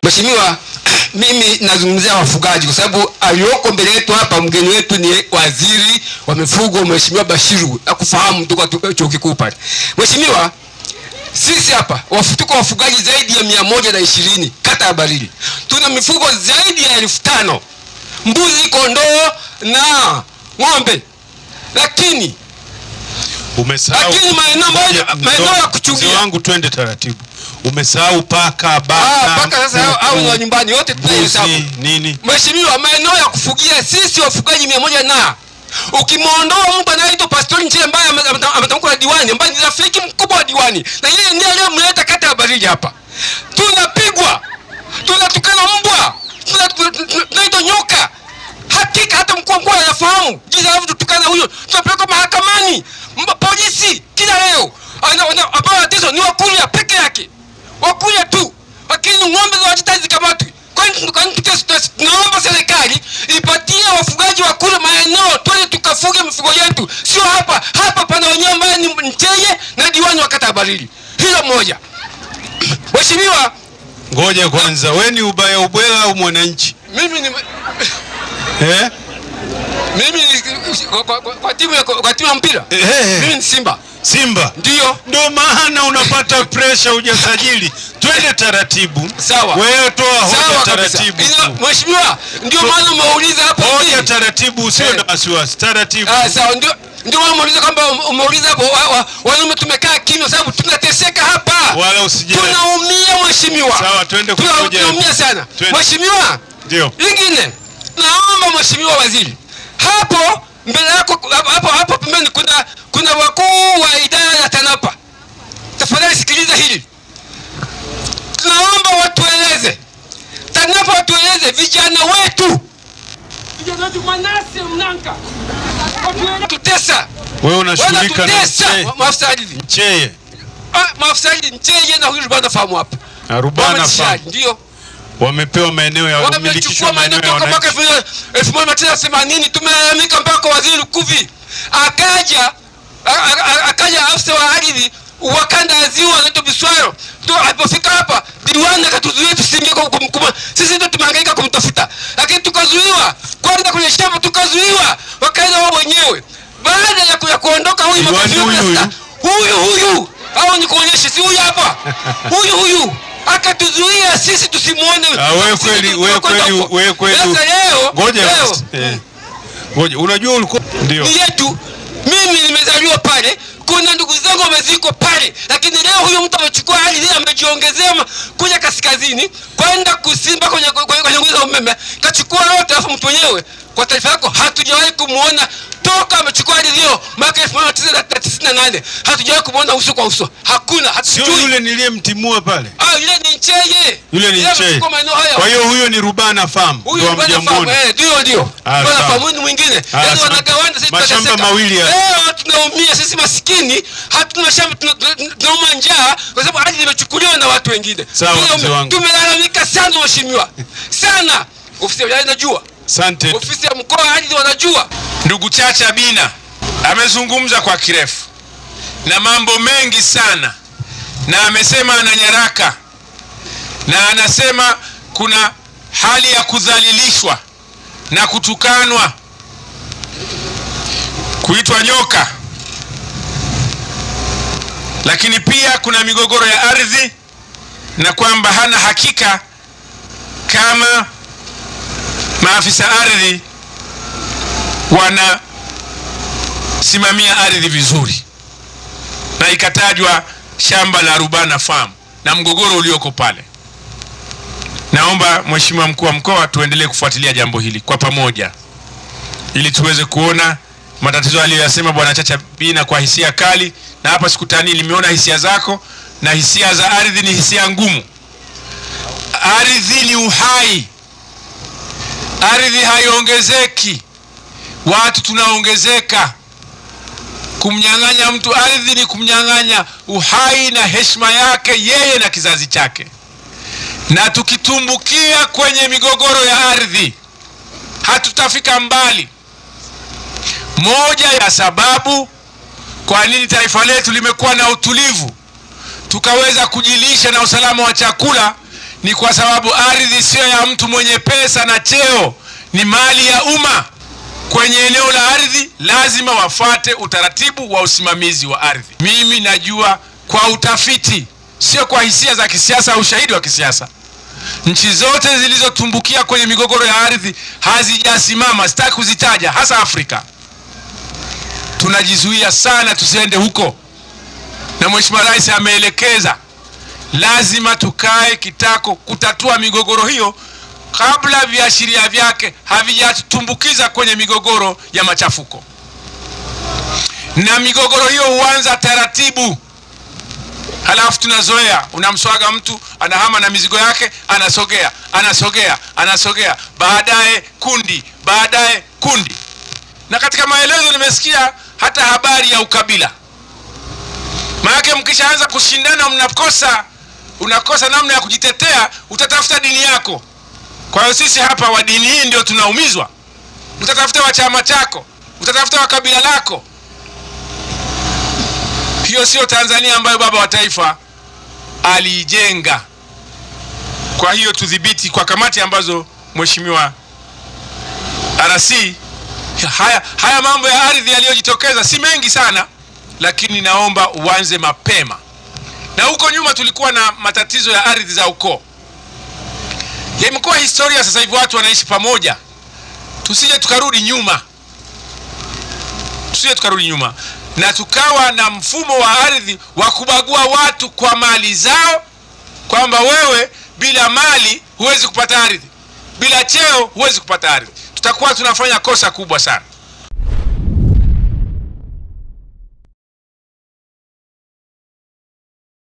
Mheshimiwa, mimi nazungumzia wafugaji kwa sababu aliyoko mbele yetu hapa mgeni wetu ni waziri wa mifugo Mheshimiwa Bashiru, akufahamu kutoka chuo kikuu pale. Mheshimiwa, sisi hapa tuko wafugaji zaidi ya 120 kata ya Barili. Tuna mifugo zaidi ya 5,000. Mbuzi, kondoo na ng'ombe. Lakini maeneo ya kuchungia wangu, twende taratibu. Umesahau paka, bata. Paka sasa au ni nyumbani wote tunahesabu. Nini? Mheshimiwa, maeneo ya kufugia sisi wafugaji 100 na ukimwondoa mtu anaitwa Pastori Nchie ambaye ametamkwa na diwani, ambaye ni rafiki mkubwa wa diwani, na yeye ndiye aliyemleta kata ya Barili hapa. Tunapigwa, tunatukana mbwa, tunaitwa nyoka. Hakika hata mkuu wa mkoa anafahamu jinsi anavyotukana huyo. Tunapeleka mahakamani, polisi kila leo. Ambao tatizo ni Wakuria peke yake, Wakuria tu, lakini ng'ombe za Wajita zikamatwi. Kwa nini tunaomba serikali ipatie wafugaji wa kule maeneo twende tukafuge mifugo yetu, sio hapa pana wenyewe ambaye ni Ncheye na diwani wa kata ya Barili. Hilo moja. Mheshimiwa, ngoja kwanza, wewe ni ubaya ubwela au mwananchi? Mimi ni kwa timu ya mpira. Mimi ni Simba. Simba? Ndio maana unapata pressure hujasajili. Twende taratibu. Sawa. Wewe toa hoja taratibu. Mheshimiwa, ndio maana umeuliza hapo. Hoja taratibu, usio na wasiwasi. Taratibu. Sawa, ndio maana umeuliza kwamba umeuliza hapo wanaume tumekaa kimya sababu tunateseka hapa. Wala usijali. Tunaumia mheshimiwa. Sawa, twende kwa hoja. Tunaumia sana. Mheshimiwa. Ndio. Lingine, naomba Mheshimiwa Waziri, hapo mbele yako hapo pembeni kuna wakuu wa idara ya TANAPA. Tafadhali sikiliza hili. Tunaomba watueleze. TANAPA watueleze vijana wetu Manase Mnanka. Tutesa. Wewe unashughulika na maafisa ardhi. Ncheye. Maafisa ardhi Ncheye na huyu Rubana fahamu hapa. Rubana fahamu. Ndio. Wamepewa maeneo ya umilikishwa maeneo ya wananchi. Mwaka 1980 tumelalamika mpaka waziri Lukuvi. Akaja afisa wa ardhi wakanda ya ziwa anaitwa Biswaro. Alipofika hapa diwani akatuzuia tusiingie kwa mkubwa. Sisi ndio tumehangaika kumtafuta. Lakini tukazuiwa. Kwenda kwenye shamba tukazuiwa. Wakaenda wao wenyewe. Baada ya kuondoka huyu huyu au nikuonyeshe si huyu hapa. Huyu akatuzuia sisi tusimuone. Wewe kweli. Sasa leo ngoja, unajua ulikuwa ndio ni yetu. Mimi nimezaliwa pale, kuna ndugu zangu wameziko pale, lakini leo huyu mtu amechukua ardhi amejiongezea kuja kaskazini kwenda kusimba kwenye nguzo za umeme, kachukua yote. Alafu mtu mwenyewe, kwa taarifa yako, hatujawahi kumuona toka amechukua ardhi hiyo mwaka 1998. Hatujawahi kumuona uso kwa uso. Hakuna, hatujui. Sio yule niliyemtimua pale. Yule ni Ncheye. Yule ni Ncheye. Kwa hiyo huyo ni Rubana fahamu. Huyo Rubana fahamu. Ndio. Rubana fahamu ni mwingine. Yaani wanagawana sisi mashamba mawili ya. Leo tunaumia sisi maskini, hatuna shamba, tunauma njaa kwa sababu ardhi imechukuliwa na watu wengine. Tumelalamika sana mheshimiwa. Sana. Ofisi ya wilaya inajua. Asante. Ofisi ya mkoa ardhi wanajua. Ndugu Chacha Bina amezungumza kwa kirefu na mambo mengi sana, na amesema ana nyaraka, na anasema kuna hali ya kudhalilishwa na kutukanwa, kuitwa nyoka, lakini pia kuna migogoro ya ardhi na kwamba hana hakika kama maafisa ardhi wanasimamia ardhi vizuri, na ikatajwa shamba la Rubana Farm na mgogoro ulioko pale. Naomba Mheshimiwa Mkuu wa Mkoa tuendelee kufuatilia jambo hili kwa pamoja ili tuweze kuona matatizo aliyoyasema Bwana Chacha Bina kwa hisia kali, na hapa sikutani, nimeona hisia zako, na hisia za ardhi ni hisia ngumu. Ardhi ni uhai. Ardhi haiongezeki. Watu tunaongezeka. Kumnyang'anya mtu ardhi ni kumnyang'anya uhai na heshima yake yeye na kizazi chake. Na tukitumbukia kwenye migogoro ya ardhi, hatutafika mbali. Moja ya sababu kwa nini taifa letu limekuwa na utulivu, tukaweza kujilisha na usalama wa chakula, ni kwa sababu ardhi sio ya mtu mwenye pesa na cheo, ni mali ya umma. Kwenye eneo la ardhi lazima wafuate utaratibu wa usimamizi wa ardhi. Mimi najua kwa utafiti, sio kwa hisia za kisiasa au ushahidi wa kisiasa, nchi zote zilizotumbukia kwenye migogoro ya ardhi hazijasimama. Sitaki kuzitaja, hasa Afrika. Tunajizuia sana tusiende huko, na Mheshimiwa Rais ameelekeza lazima tukae kitako kutatua migogoro hiyo kabla viashiria vyake havijatumbukiza kwenye migogoro ya machafuko. Na migogoro hiyo huanza taratibu, halafu tunazoea. Unamswaga mtu, anahama na mizigo yake, anasogea, baadaye kundi. Na katika maelezo nimesikia hata habari ya ukabila. Maana mkishaanza kushindana, unakosa namna ya kujitetea, utatafuta dini yako. Kwa hiyo sisi hapa wa dini hii ndio tunaumizwa. Utatafuta wa chama chako, utatafuta wa kabila lako. Hiyo sio Tanzania ambayo baba wa taifa aliijenga. Kwa hiyo tudhibiti kwa kamati ambazo Mheshimiwa RC, haya mambo ya ardhi yaliyojitokeza si mengi sana, lakini naomba uanze mapema. Na huko nyuma tulikuwa na matatizo ya ardhi za ukoo. Imekuwa historia, sasa hivi watu wanaishi pamoja. Tusije tukarudi nyuma na tukawa na mfumo wa ardhi wa kubagua watu kwa mali zao, kwamba wewe bila mali huwezi kupata ardhi, bila cheo huwezi kupata ardhi. Tutakuwa tunafanya kosa kubwa sana.